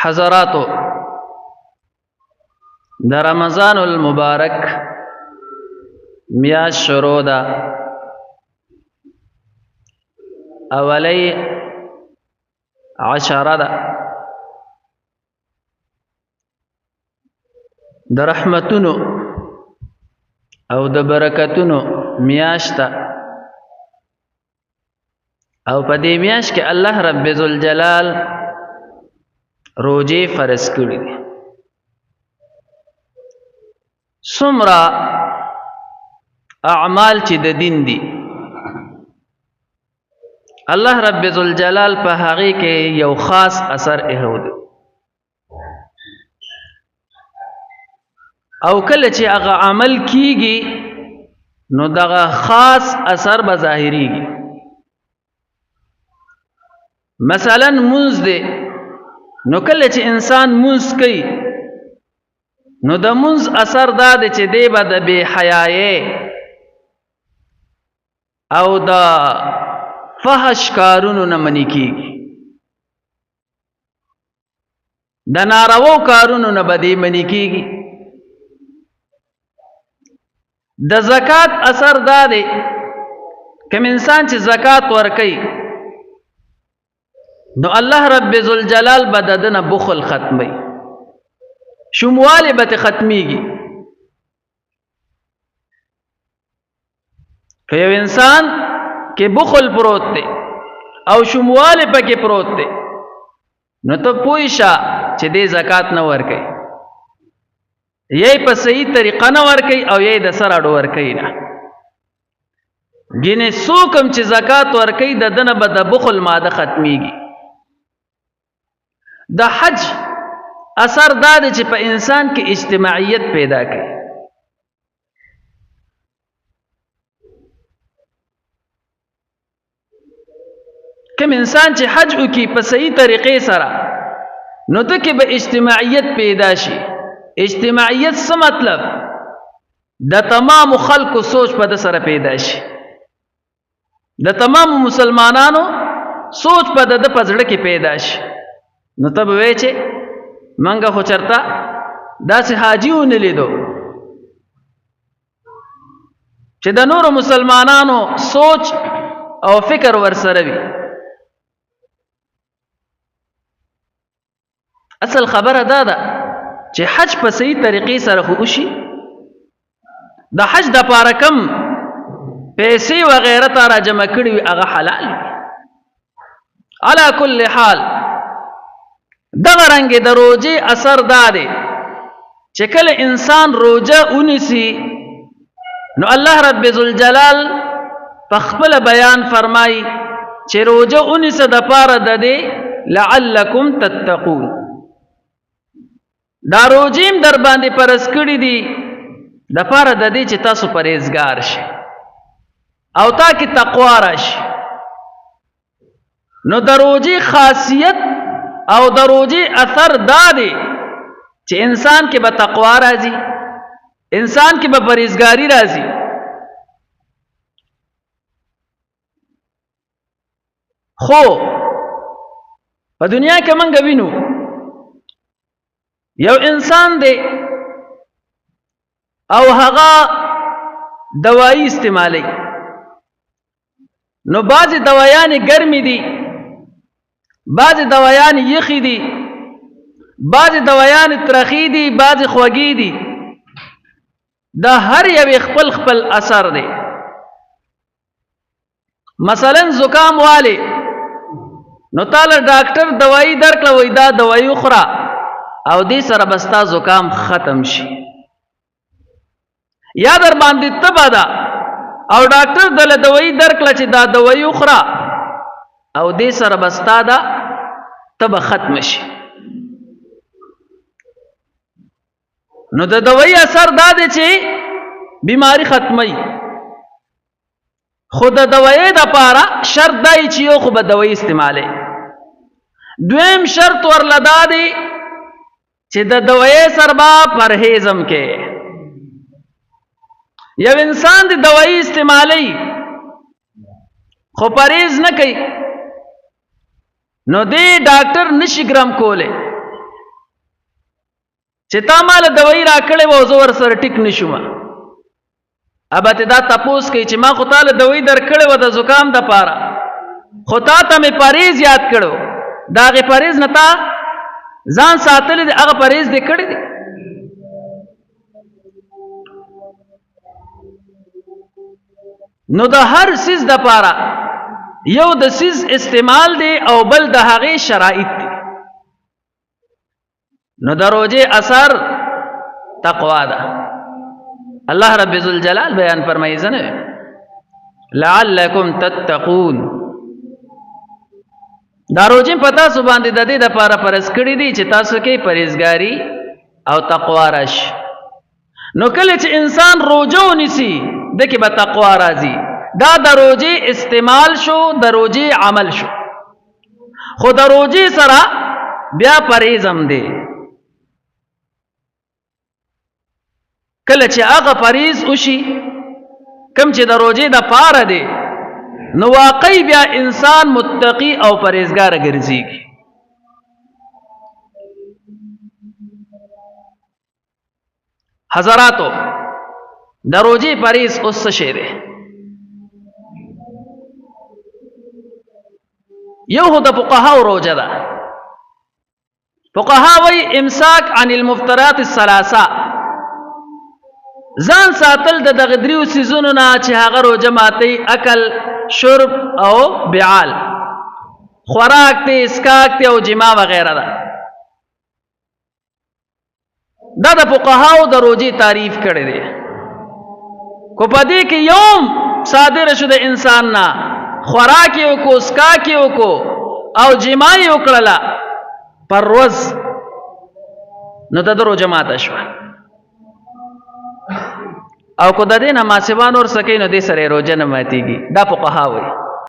حضراتو د رمضان المبارک میاشت شروع ده. اولی عشره ده، د رحمتونو او د برکتونو میاشت ده، او په دې میاشت کې الله رب ذوالجلال روزې فرض کړي دي. څومره اعمال چې د دین دي الله رب ذوالجلال په هغه کې یو خاص اثر ایښود، او کله چې هغه عمل کیږي نو دغه خاص اثر به ظاهریږي. مثلا منځ دی، نو کله چې انسان منځ کوي نو د منځ اثر دا دی چې دی به د بې حیایۍ او د فحش کارونو نه منې کېږي، د نارواو کارونو نه به دی منې کېږي. د زکات اثر دا دی، کوم انسان چې زکات ورکوي نو الله رب ذوالجلال به د ده نه بخل ختموي، شوموالی به ترې ختمیږي. که یو انسان کې بخل پروت دی او شوموالی پکې پروت دی نو ته پوه شه چې دی زکات نه ورکوي، یې په صحیح طریقه نه ورکوي او یې د سر اډو ورکوي نه. ګینې څوک هم چې زکات ورکوي د ده نه به د بخل ماده ختمیږي. د حج اثر دا دی چې په انسان کې اجتماعیت پیدا کوي. کوم انسان چې حج وکړي په صحیح طریقې سره نو ده کې به اجتماعیت پیدا شي. اجتماعیت څه مطلب؟ د تمامو خلکو سوچ په ده سره پیدا شي، د تمامو مسلمانانو سوچ په ده په زړه کې پیدا شي. نو ته به وایې چې منګه خو چرته داسې حاجي ونه لیدو چې د نورو مسلمانانو سوچ او فکر ورسره وي. اصل خبره دا ده چې حج په صحیح طریقې سره خو وشي. د حج د پاره کم پیسې وغیره تا را جمع کړي وي هغه حلال وي. علا کل حال دغه رنګې د روزې اثر دا دی چې کله انسان روزه ونیسي نو الله رب ذوالجلال په خپل بیان فرمایي چې روزه ونیسه د پاره د دې لعلکم تتقون. دا روزیم در باندې فرض کړي دي د پاره د دې چې تاسو پرهیزګار شئ او تا کې تقوا راشي. نو د روزې خاصیت او د روزې اثر دا دی چې انسان کې به تقوا راځي، انسان کې به پرهیزګاری راځي. خو په دنیا کې موږ وینو یو انسان دی او هغه دوايي استعمالي، نو بعضې دوایانې ګرمې دي، بعضې دوایانې یخې دي، بعضې دوایانې ترخې دي، بعضې خوږې دي. دا هر یو خپل خپل اثر دی. مثلا زکام والی نو تاله ډاکټر دوایي درکړه، وایي دا دوایي وخوره او دې سره به ستا زکام ختم شي. یا در باندې تبه ده او ډاکټر دله دوایي درکړه چې دا دوایي وخوره او دې سره به ستا ده تبه ختم شي. نو د دوایي اثر دا دی چې بیماری ختموي. خو د دوایي دپاره شرط دا چې یو خو به دوایي استعمالوي. دویم شرط ورله دا دی چې د دوایي سره به پرهیز هم کوي. یو انسان د دوایي استعمالوي خو پرهیز نه کوي نو دې ډاکټر نشي ګرم کولی، چې تا مال دوی را کړې و زه ورسره ټیک نشوم ابا ته دا تپوس کوي چې ما خو تاله دوی در کړې و د زکام د پاره خو تا ته مې پریز یاد کړو دا هغې پریز نه تا ځان ساتلی دی هغه پریز دې کړی دی نو د هر سیز د پاره یو د سیز استعمال دی او بل د هغې شرایط دی نو د روزې اثر تقوا ده الله رب ذوالجلال بیان فرمایي زنه لعلکم تتقون دا روزې په تاسو باندې د دې دپاره فرض کړي دي چې تاسو کې پرهیزګاري او تقوا راشي نو کله چې انسان روزه ونیسي دکې به تقوا راځي دا د روزې استعمال شو د روزې عمل شو خو د روزې سره بیا پرهیز هم دی کله چې هغه پرهیز وشي کم چې د روزې د پاره دی نو واقعي بیا انسان متقی او پرهیزګار ګرځيږي حضراتو د روزې پرهیز اوس څه شی دی یو خو د فقهاو روزه ده فقها وایي امساک عن المفطرات الثلاثه ځان ساتل د دغه دریو سیزونو نه چې هغه روزه ماتي اکل شرب او بعال خوراک ته اسکاک ته او جما وغیرہ ده دا د فقهاو د روزې تعریف کړی دی کو پدې کې یوم صادر شو د انسان نه خوراک یو کو اسکاک یو کو او جما یو کړلا پر روز نو د روزه ماته شو او کو د دې نه ما سیوان اور سکه نو دې سره روزه نه ماتيږي دا فقها وایي